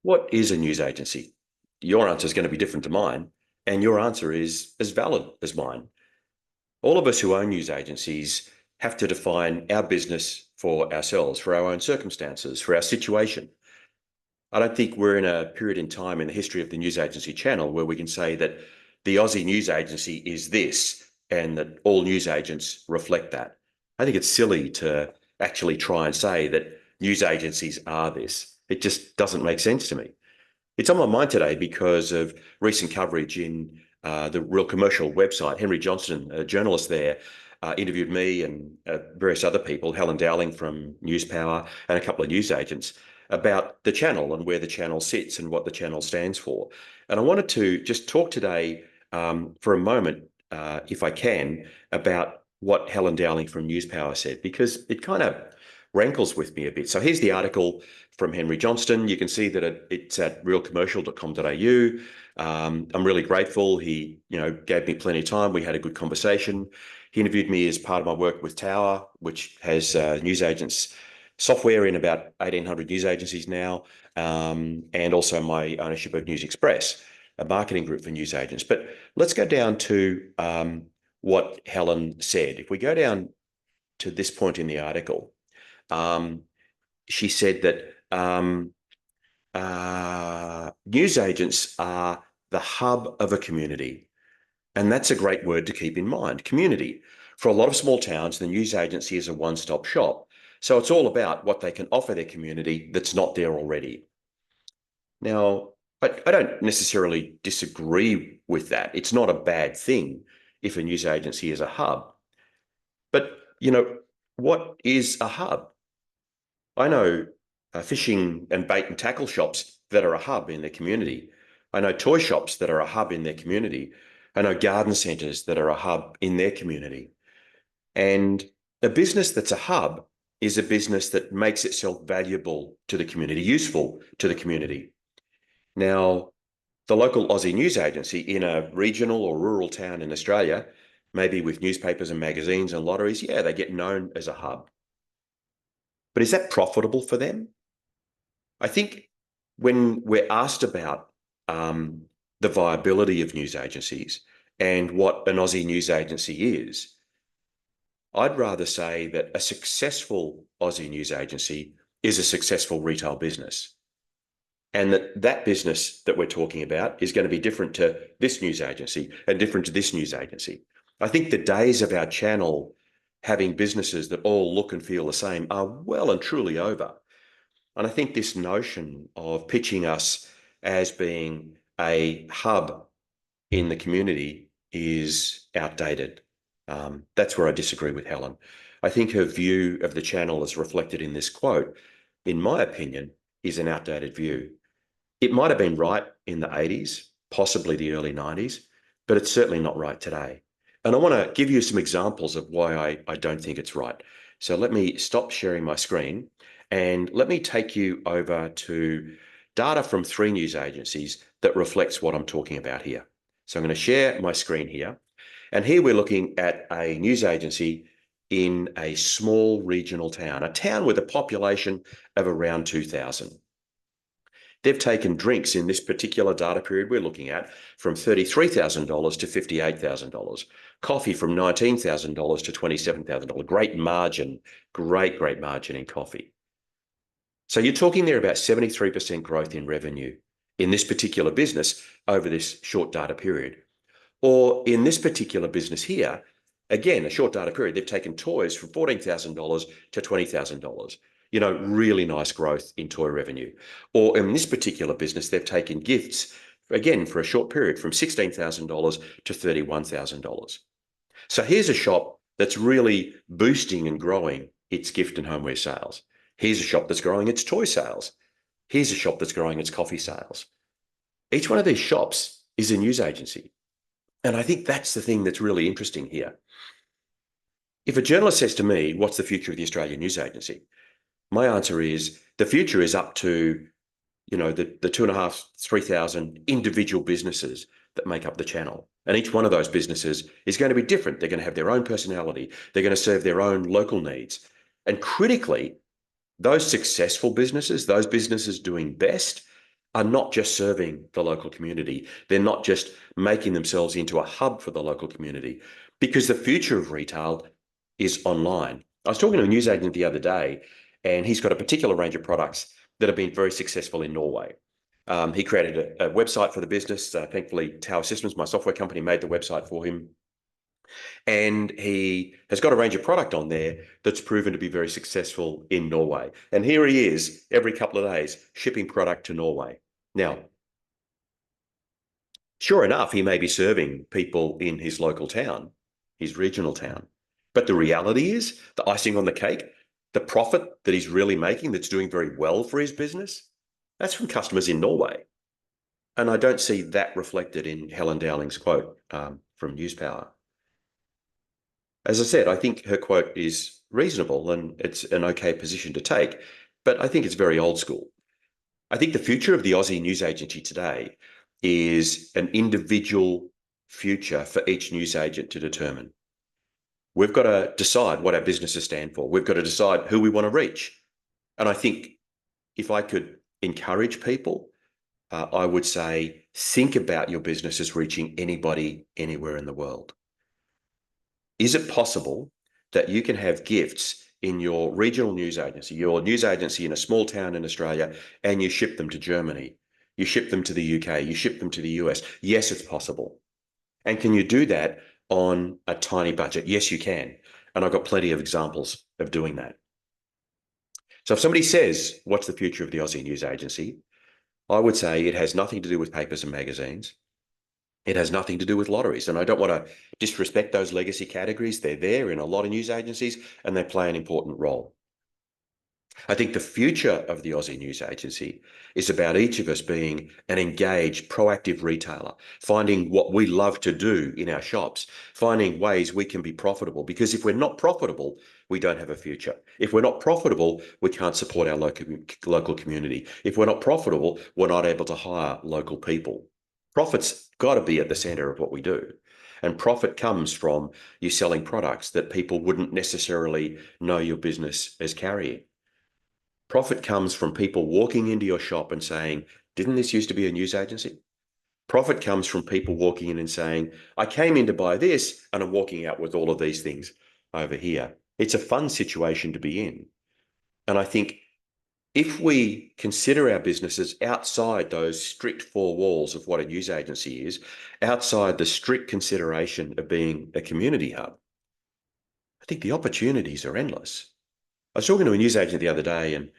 What is a news agency? Your answer is going to be different to mine, and your answer is as valid as mine. All of us who own news agencies have to define our business for ourselves, for our own circumstances, for our situation. I don't think we're in a period in time in the history of the news agency channel where we can say that the Aussie news agency is this and that all news agents reflect that. I think it's silly to actually try and say that news agencies are this. It just doesn't make sense to me. It's on my mind today because of recent coverage in the Real Commercial website. Henry Johnstone, a journalist there, interviewed me and various other people, Helen Dowling from Newspower and a couple of news agents, about the channel and where the channel sits and what the channel stands for. And I wanted to just talk today for a moment, if I can, about what Helen Dowling from Newspower said, because it kind of rankles with me a bit. So here's the article from Henry Johnstone. You can see that it's at realcommercial.com.au. I'm really grateful. He, gave me plenty of time. We had a good conversation. He interviewed me as part of my work with Tower, which has news agents software in about 1,800 news agencies now, and also my ownership of News Express, a marketing group for news agents. But let's go down to what Helen said. If we go down to this point in the article, she said that news agents are the hub of a community. And that's a great word to keep in mind, community. For a lot of small towns, the news agency is a one-stop shop. So it's all about what they can offer their community that's not there already. Now, I don't necessarily disagree with that. It's not a bad thing if a news agency is a hub. But, what is a hub? I know fishing and bait and tackle shops that are a hub in their community. I know toy shops that are a hub in their community. I know garden centres that are a hub in their community. And a business that's a hub is a business that makes itself valuable to the community, useful to the community. Now, the local Aussie news agency in a regional or rural town in Australia, maybe with newspapers and magazines and lotteries, yeah, they get known as a hub. But is that profitable for them? I think when we're asked about the viability of news agencies and what an Aussie news agency is, I'd rather say that a successful Aussie news agency is a successful retail business. And that business that we're talking about is going to be different to this news agency and different to this news agency. I think the days of our channel having businesses that all look and feel the same are well and truly over. And I think this notion of pitching us as being a hub in the community is outdated. That's where I disagree with Helen. I think her view of the channel as reflected in this quote, in my opinion, is an outdated view. It might have been right in the 80s, possibly the early 90s, but it's certainly not right today. And I want to give you some examples of why I don't think it's right. So let me stop sharing my screen and let me take you over to data from 3 news agencies that reflects what I'm talking about here. So I'm going to share my screen here. And here we're looking at a news agency in a small regional town, a town with a population of around 2,000. They've taken drinks in this particular data period we're looking at from $33,000 to $58,000, coffee from $19,000 to $27,000. Great margin, great margin in coffee. So you're talking there about 73% growth in revenue in this particular business over this short data period. Or in this particular business here, again, a short data period, they've taken toys from $14,000 to $20,000. Really nice growth in toy revenue. Or in this particular business, they've taken gifts, again, for a short period from $16,000 to $31,000. So here's a shop that's really boosting and growing its gift and homeware sales. Here's a shop that's growing its toy sales. Here's a shop that's growing its coffee sales. Each one of these shops is a news agency. And I think that's the thing that's really interesting here. If a journalist says to me, what's the future of the Australian News Agency? My answer is the future is up to, the 2,500, 3,000 individual businesses that make up the channel. And each one of those businesses is going to be different. They're going to have their own personality. They're going to serve their own local needs. And critically, those successful businesses, those businesses doing best, are not just serving the local community. They're not just making themselves into a hub for the local community, because the future of retail is online. I was talking to a newsagent the other day, and he's got a particular range of products that have been very successful in Norway. He created a website for the business. Thankfully, Tower Systems, my software company, made the website for him. And he has got a range of product on there that's proven to be very successful in Norway. And here he is every couple of days shipping product to Norway. Now, sure enough, he may be serving people in his local town, his regional town. But the reality is, the icing on the cake, the profit that he's really making, that's doing very well for his business, that's from customers in Norway. And I don't see that reflected in Helen Dowling's quote from Newspower. As I said, I think her quote is reasonable and it's an okay position to take, but I think it's very old school. I think the future of the Aussie news agency today is an individual future for each newsagent to determine. We've got to decide what our businesses stand for. We've got to decide who we want to reach. And I think if I could encourage people, I would say, think about your business as reaching anybody, anywhere in the world. Is it possible that you can have gifts in your regional news agency, your news agency in a small town in Australia, and you ship them to Germany, you ship them to the UK, you ship them to the US? Yes, it's possible. And can you do that on a tiny budget? Yes, you can. And I've got plenty of examples of doing that. So if somebody says, what's the future of the Aussie news agency? I would say it has nothing to do with papers and magazines. It has nothing to do with lotteries. And I don't want to disrespect those legacy categories. They're there in a lot of news agencies and they play an important role. I think the future of the Aussie news agency is about each of us being an engaged, proactive retailer, finding what we love to do in our shops, finding ways we can be profitable. Because if we're not profitable, we don't have a future. If we're not profitable, we can't support our local community. If we're not profitable, we're not able to hire local people. Profit's got to be at the center of what we do. And profit comes from you selling products that people wouldn't necessarily know your business as carrying. Profit comes from people walking into your shop and saying, didn't this used to be a news agency? Profit comes from people walking in and saying, I came in to buy this and I'm walking out with all of these things over here. It's a fun situation to be in. And I think if we consider our businesses outside those strict four walls of what a news agency is, outside the strict consideration of being a community hub, I think the opportunities are endless. I was talking to a newsagent the other day,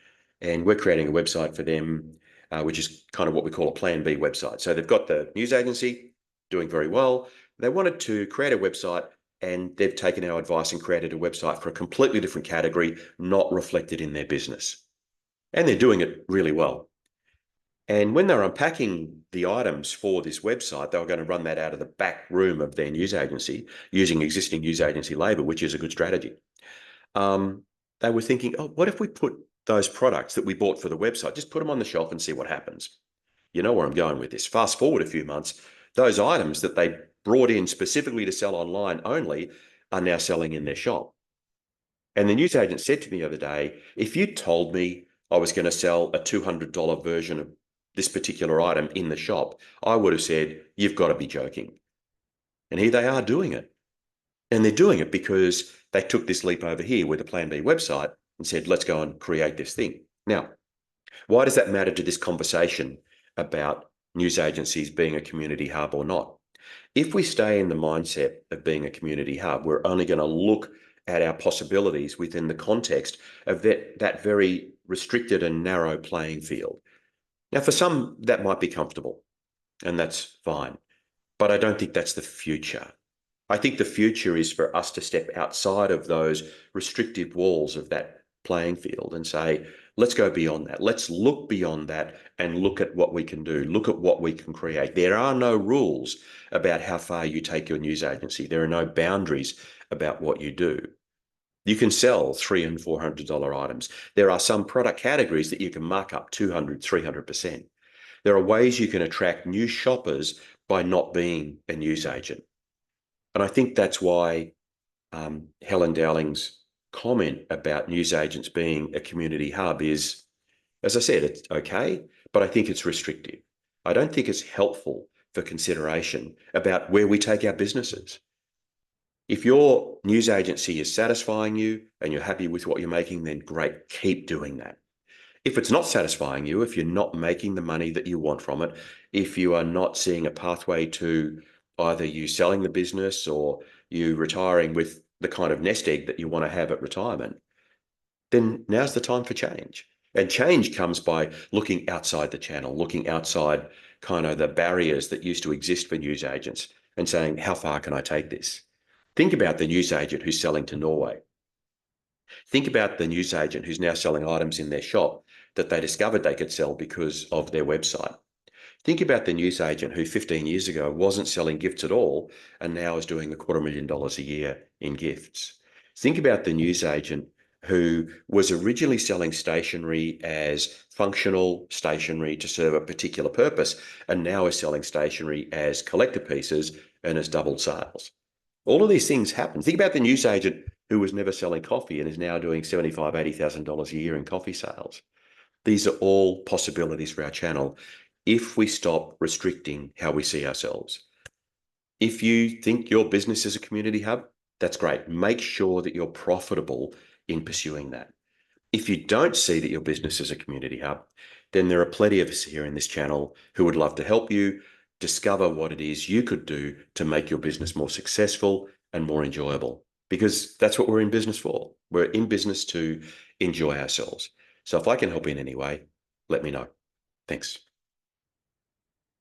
and we're creating a website for them, which is kind of what we call a Plan B website. So they've got the news agency doing very well. They wanted to create a website, and they've taken our advice and created a website for a completely different category, not reflected in their business. And they're doing it really well. And when they're unpacking the items for this website, they were going to run that out of the back room of their news agency using existing news agency labor, which is a good strategy. They were thinking, oh, what if we put those products that we bought for the website, just put them on the shelf and see what happens? You know where I'm going with this. Fast forward a few months, those items that they brought in specifically to sell online only are now selling in their shop. And the newsagent said to me the other day, if you told me I was going to sell a $200 version of this particular item in the shop, I would have said, you've got to be joking. And here they are doing it. And they're doing it because they took this leap over here with a Plan B website and said, let's go and create this thing. Now, why does that matter to this conversation about news agencies being a community hub or not? If we stay in the mindset of being a community hub, we're only going to look at our possibilities within the context of that very restricted and narrow playing field. Now, for some, that might be comfortable, and that's fine. But I don't think that's the future. I think the future is for us to step outside of those restrictive walls of that playing field and say, let's go beyond that. Let's look beyond that and look at what we can do. Look at what we can create. There are no rules about how far you take your news agency. There are no boundaries about what you do. You can sell $300 and $400 items. There are some product categories that you can mark up 200, 300%. There are ways you can attract new shoppers by not being a news agent. And I think that's why Helen Dowling's comment about news agents being a community hub is As I said, it's okay, but I think it's restrictive. I don't think it's helpful for consideration about where we take our businesses. If your news agency is satisfying you and you're happy with what you're making, then great, keep doing that. If it's not satisfying you, if you're not making the money that you want from it, if you are not seeing a pathway to either you selling the business or you retiring with the kind of nest egg that you want to have at retirement, then now's the time for change. And change comes by looking outside the channel, looking outside kind of the barriers that used to exist for news agents and saying, how far can I take this? Think about the news agent who's selling to Norway. Think about the news agent who's now selling items in their shop that they discovered they could sell because of their website. Think about the news agent who 15 years ago wasn't selling gifts at all and now is doing $250,000 a year in gifts. Think about the news agent who was originally selling stationery as functional stationery to serve a particular purpose and now is selling stationery as collector pieces and has doubled sales. All of these things happen. Think about the news agent who was never selling coffee and is now doing $75,000, $80,000 a year in coffee sales. These are all possibilities for our channel if we stop restricting how we see ourselves. If you think your business is a community hub, that's great. Make sure that you're profitable in pursuing that. If you don't see that your business is a community hub, then there are plenty of us here in this channel who would love to help you discover what it is you could do to make your business more successful and more enjoyable, because that's what we're in business for. We're in business to enjoy ourselves. So if I can help in any way, let me know. Thanks.